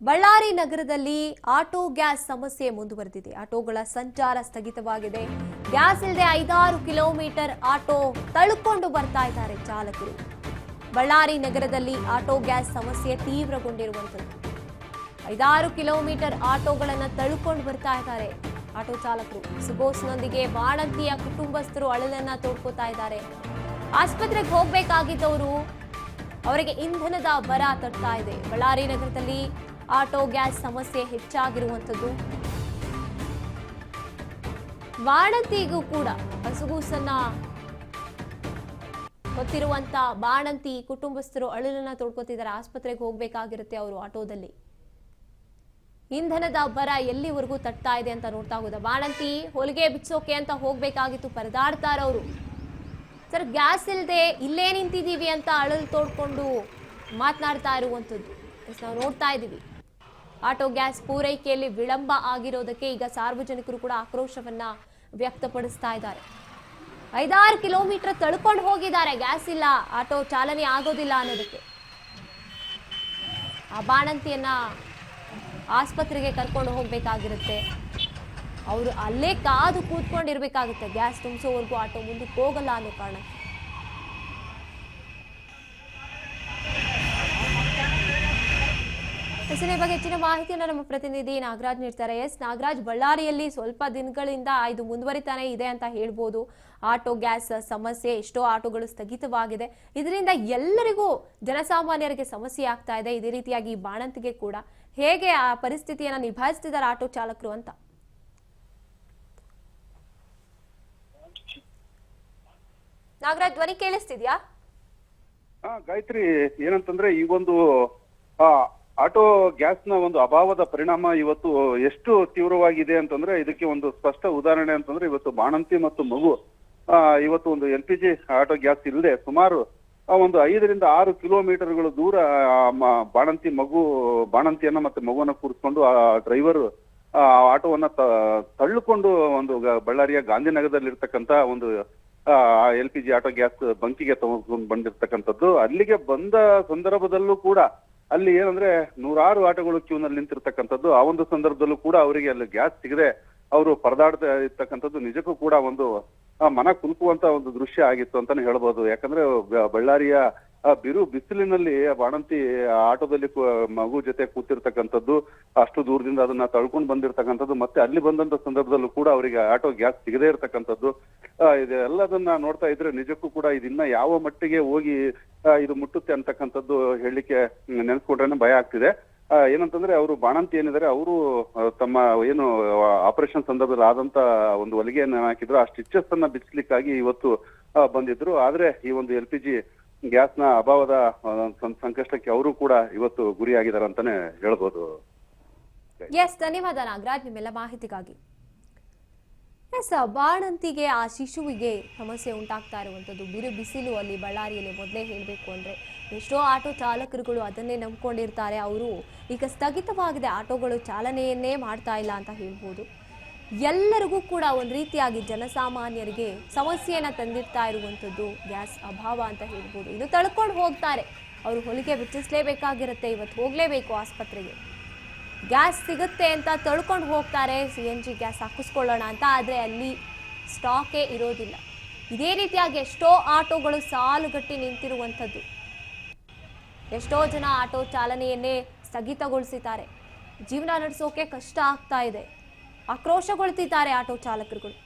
ಬಳ್ಳಾರಿ ನಗರದಲ್ಲಿ auto gas ಸಮಸ್ಯೆ ಮುಂದುವರೆದಿದೆ. ಆಟೋಗಳ ಸಂಚಾರ ಸ್ಥಗಿತವಾಗಿದೆ. ಗ್ಯಾಸ್ ಇಲ್ಲದೆ 5-6 ಕಿಲೋಮೀಟರ್ ಆಟೋ ತಳ್ಕೊಂಡು ಬರ್ತಾ ಇದ್ದಾರೆ ಚಾಲಕರು. ಬಳ್ಳಾರಿ ನಗರದಲ್ಲಿ ಆಟೋ ಗ್ಯಾಸ್ ಸಮಸ್ಯೆ ತೀವ್ರಗೊಂಡಿರುವಂತದ್ದು. 5-6 ಕಿಲೋಮೀಟರ್ ಆಟೋಗಳನ್ನು ತಳ್ಕೊಂಡು ಬರ್ತಾ ಇದ್ದಾರೆ ಆಟೋ ಚಾಲಕರು. ಸುಗೋಸ್ನೊಂದಿಗೆ ಬಾಣಂತಿಯ ಕುಟುಂಬಸ್ಥರು ಅಳಲನ್ನ ತೋಡ್ಕೋತಾ ಇದ್ದಾರೆ. ಆಸ್ಪತ್ರೆಗೆ ಹೋಗಬೇಕಾಗಿದ್ದವರು ಅವರಿಗೆ ಇಂಧನದ ಬರ ತಟ್ತಾ ಇದೆ. ಬಳ್ಳಾರಿ ನಗರದಲ್ಲಿ ಆಟೋ ಗ್ಯಾಸ್ ಸಮಸ್ಯೆ ಹೆಚ್ಚಾಗಿರುವಂಥದ್ದು. ಬಾಣಂತಿಗೂ ಕೂಡ ಹಸುಗೂಸನ್ನ ಗೊತ್ತಿರುವಂತ ಬಾಣಂತಿ ಕುಟುಂಬಸ್ಥರು ಅಳಲನ್ನ ತೋಡ್ಕೊತಿದ್ದಾರೆ. ಆಸ್ಪತ್ರೆಗೆ ಹೋಗ್ಬೇಕಾಗಿರುತ್ತೆ ಅವರು ಆಟೋದಲ್ಲಿ. ಇಂಧನದ ಬರ ಎಲ್ಲಿವರೆಗೂ ತಟ್ತಾ ಇದೆ ಅಂತ ನೋಡ್ತಾ ಹೋದ. ಬಾಣಂತಿ ಹೊಲಿಗೆ ಬಿಚ್ಚೋಕೆ ಅಂತ ಹೋಗ್ಬೇಕಾಗಿತ್ತು, ಪರದಾಡ್ತಾರ ಅವರು. ಸರ್, ಗ್ಯಾಸ್ ಇಲ್ಲದೆ ಇಲ್ಲೇ ನಿಂತಿದ್ದೀವಿ ಅಂತ ಅಳಲು ತೋಡ್ಕೊಂಡು ಮಾತನಾಡ್ತಾ ಇರುವಂಥದ್ದು ನಾವು ನೋಡ್ತಾ ಇದ್ದೀವಿ. ಆಟೋ ಗ್ಯಾಸ್ ಪೂರೈಕೆಯಲ್ಲಿ ವಿಳಂಬ ಆಗಿರೋದಕ್ಕೆ ಈಗ ಸಾರ್ವಜನಿಕರು ಕೂಡ ಆಕ್ರೋಶವನ್ನ ವ್ಯಕ್ತಪಡಿಸ್ತಾ ಇದ್ದಾರೆ. 5-6 ಕಿಲೋಮೀಟರ್ ತಳ್ಕೊಂಡು ಹೋಗಿದ್ದಾರೆ, ಗ್ಯಾಸ್ ಇಲ್ಲ, ಆಟೋ ಚಾಲನೆ ಆಗೋದಿಲ್ಲ ಅನ್ನೋದಕ್ಕೆ. ಆ ಬಾಣಂತಿಯನ್ನ ಆಸ್ಪತ್ರೆಗೆ ಕರ್ಕೊಂಡು ಹೋಗ್ಬೇಕಾಗಿರುತ್ತೆ. ಅವರು ಅಲ್ಲೇ ಕಾದು ಕೂತ್ಕೊಂಡಿರ್ಬೇಕಾಗುತ್ತೆ, ಗ್ಯಾಸ್ ತುಂಬಿಸೋವರೆಗೂ ಆಟೋ ಮುಂದಕ್ಕೆ ಹೋಗಲ್ಲ ಅನ್ನೋ ಕಾರಣ. ಈ ಬಗ್ಗೆ ಹೆಚ್ಚಿನ ಮಾಹಿತಿಯನ್ನು ನಮ್ಮ ಪ್ರತಿನಿಧಿ ನಾಗರಾಜ್ ನೀಡ್ತಾರೆ. ನಾಗರಾಜ್, ಬಳ್ಳಾರಿಯಲ್ಲಿ ಸ್ವಲ್ಪ ದಿನಗಳಿಂದ ಇದು ಮುಂದುವರಿತಾನೆ ಇದೆ ಅಂತ ಹೇಳ್ಬೋದು. ಆಟೋ ಗ್ಯಾಸ್ ಸಮಸ್ಯೆ, ಎಷ್ಟೋ ಆಟೋಗಳು ಸ್ಥಗಿತವಾಗಿದೆ. ಇದರಿಂದ ಎಲ್ಲರಿಗೂ, ಜನಸಾಮಾನ್ಯರಿಗೆ ಸಮಸ್ಯೆ ಆಗ್ತಾ ಇದೆ. ಇದೇ ರೀತಿಯಾಗಿ ಬಾಣಂತಿಗೆ ಕೂಡ. ಹೇಗೆ ಆ ಪರಿಸ್ಥಿತಿಯನ್ನ ನಿಭಾಯಿಸ್ತಿದ್ದಾರೆ ಆಟೋ ಚಾಲಕರು ಅಂತ? ನಾಗರಾಜ್, ಧ್ವನಿ ಕೇಳಿಸ್ತಿದ್ಯಾ? ಗಾಯತ್ರಿ, ಏನಂತಂದ್ರೆ ಈ ಒಂದು ಆಟೋ ಗ್ಯಾಸ್ ನ ಒಂದು ಅಭಾವದ ಪರಿಣಾಮ ಇವತ್ತು ಎಷ್ಟು ತೀವ್ರವಾಗಿದೆ ಅಂತಂದ್ರೆ ಇದಕ್ಕೆ ಒಂದು ಸ್ಪಷ್ಟ ಉದಾಹರಣೆ ಅಂತಂದ್ರೆ ಇವತ್ತು ಬಾಣಂತಿ ಮತ್ತು ಮಗು ಇವತ್ತು ಒಂದು LPG ಆಟೋ ಗ್ಯಾಸ್ ಇಲ್ಲದೆ ಸುಮಾರು ಒಂದು 5-6 ಕಿಲೋಮೀಟರ್ಗಳು ದೂರ ಬಾಣಂತಿಯನ್ನ ಮತ್ತೆ ಮಗುವನ್ನ ಕೂರಿಸ್ಕೊಂಡು ಆ ಡ್ರೈವರ್ ಆಟೋವನ್ನ ತಳ್ಳುಕೊಂಡು ಒಂದು ಬಳ್ಳಾರಿಯ ಗಾಂಧಿನಗರದಲ್ಲಿ ಇರ್ತಕ್ಕಂತ ಒಂದು LPG ಆಟೋ ಗ್ಯಾಸ್ ಬಂಕಿಗೆ ತಗೊಂಡು ಬಂದಿರ್ತಕ್ಕಂಥದ್ದು. ಅಲ್ಲಿಗೆ ಬಂದ ಸಂದರ್ಭದಲ್ಲೂ ಕೂಡ ಅಲ್ಲಿ ಏನಂದ್ರೆ 100 ಆಟೋಗಳು ಕ್ಯೂನಲ್ಲಿ ನಿಂತಿರ್ತಕ್ಕಂಥದ್ದು. ಆ ಒಂದು ಸಂದರ್ಭದಲ್ಲೂ ಕೂಡ ಅವರಿಗೆ ಅಲ್ಲಿ ಗ್ಯಾಸ್ ಸಿಗದೆ ಅವರು ಪರದಾಡ್ತಾ ಇರ್ತಕ್ಕಂಥದ್ದು ನಿಜಕ್ಕೂ ಕೂಡ ಒಂದು ಮನ ಕುಲುಕುವಂತ ಒಂದು ದೃಶ್ಯ ಆಗಿತ್ತು ಅಂತಾನೆ ಹೇಳ್ಬೋದು. ಯಾಕಂದ್ರೆ ಬಳ್ಳಾರಿಯ ಬಿರು ಬಿಸಿಲಿನಲ್ಲಿ ಬಾಣಂತಿ ಆಟೋದಲ್ಲಿ ಮಗು ಜೊತೆ ಕೂತಿರ್ತಕ್ಕಂಥದ್ದು, ಅಷ್ಟು ದೂರದಿಂದ ಅದನ್ನ ತಳ್ಕೊಂಡು ಬಂದಿರ್ತಕ್ಕಂಥದ್ದು, ಮತ್ತೆ ಅಲ್ಲಿ ಬಂದಂತ ಸಂದರ್ಭದಲ್ಲೂ ಕೂಡ ಅವರಿಗೆ ಆಟೋ ಗ್ಯಾಸ್ ಸಿಗದೇ ಇರ್ತಕ್ಕಂಥದ್ದು. ಇದೆಲ್ಲದನ್ನ ನೋಡ್ತಾ ಇದ್ರೆ ನಿಜಕ್ಕೂ ಕೂಡ ಇದನ್ನ ಯಾವ ಮಟ್ಟಿಗೆ ಹೋಗಿ ಇದು ಮುಟ್ಟುತ್ತೆ ಅಂತಕ್ಕಂಥದ್ದು ಹೇಳಲಿಕ್ಕೆ ನೆನೆಸ್ಕೊಂಡ್ರೆ ಭಯ ಆಗ್ತಿದೆ. ಏನಂತಂದ್ರೆ ಅವರು ಬಾಣಂತಿ ಏನಿದ್ದಾರೆ, ಅವರು ತಮ್ಮ ಏನು ಆಪರೇಷನ್ ಸಂದರ್ಭದಲ್ಲಿ ಆದಂತ ಒಂದು ಹೊಲಿಗೆಯನ್ನು ಹಾಕಿದ್ರು, ಆ ಸ್ಟಿಚಸ್ ಅನ್ನ ಬಿಡಿಸ್ಲಿಕ್ಕಾಗಿ ಇವತ್ತು ಬಂದಿದ್ರು. ಆದ್ರೆ ಈ ಒಂದು LPG ಗ್ಯಾಸ್ ನ ಅಭಾವದ ಸಂಕಷ್ಟಕ್ಕೆ ಅವರು ಕೂಡ ಇವತ್ತು ಗುರಿಯಾಗಿದ್ದಾರೆ ಅಂತಾನೆ ಹೇಳ್ಬೋದು. ಧನ್ಯವಾದ ನಾಗರಾಜ್ ನಿಮ್ಮೆಲ್ಲ ಮಾಹಿತಿಗಾಗಿ. ಬಾಣಂತಿಗೆ, ಆ ಶಿಶುವಿಗೆ ಸಮಸ್ಯೆ ಉಂಟಾಗ್ತಾ ಇರುವಂತದ್ದು ಬಿರು ಬಿಸಿಲು ಅಲ್ಲಿ ಬಳ್ಳಾರಿಯಲ್ಲಿ. ಮೊದಲೇ ಹೇಳಬೇಕು ಅಂದ್ರೆ ಎಷ್ಟೋ ಆಟೋ ಚಾಲಕರುಗಳು ಅದನ್ನೇ ನಂಬ್ಕೊಂಡಿರ್ತಾರೆ. ಅವರು ಈಗ ಸ್ಥಗಿತವಾಗಿದೆ, ಆಟೋಗಳು ಚಾಲನೆಯನ್ನೇ ಮಾಡ್ತಾ ಇಲ್ಲ ಅಂತ ಹೇಳ್ಬೋದು. ಎಲ್ಲರಿಗೂ ಕೂಡ ಒಂದು ರೀತಿಯಾಗಿ ಜನಸಾಮಾನ್ಯರಿಗೆ ಸಮಸ್ಯೆಯನ್ನ ತಂದಿರ್ತಾ ಇರುವಂಥದ್ದು ಗ್ಯಾಸ್ ಅಭಾವ ಅಂತ ಹೇಳ್ಬೋದು. ಇನ್ನು ತಳ್ಕೊಂಡು ಹೋಗ್ತಾರೆ, ಅವರು ಹೊಲಿಗೆ ಬಿಚ್ಚಿಸ್ಲೇಬೇಕಾಗಿರುತ್ತೆ, ಇವತ್ತು ಹೋಗ್ಲೇಬೇಕು ಆಸ್ಪತ್ರೆಗೆ. ಗ್ಯಾಸ್ ಸಿಗುತ್ತೆ ಅಂತ ತಳ್ಕೊಂಡು ಹೋಗ್ತಾರೆ, CNG ಗ್ಯಾಸ್ ಹಾಕಿಸ್ಕೊಳ್ಳೋಣ ಅಂತ. ಆದರೆ ಅಲ್ಲಿ ಸ್ಟಾಕೇ ಇರೋದಿಲ್ಲ. ಇದೇ ರೀತಿಯಾಗಿ ಎಷ್ಟೋ ಆಟೋಗಳು ಸಾಲುಗಟ್ಟಿ ನಿಂತಿರುವಂಥದ್ದು. ಎಷ್ಟೋ ಜನ ಆಟೋ ಚಾಲನೆಯನ್ನೇ ಸ್ಥಗಿತಗೊಳಿಸಿದ್ದಾರೆ. ಜೀವನ ನಡೆಸೋಕೆ ಕಷ್ಟ ಆಗ್ತಾ ಇದೆ, ಆಕ್ರೋಶಗೊಳ್ತಿದ್ದಾರೆ ಆಟೋ ಚಾಲಕರುಗಳು.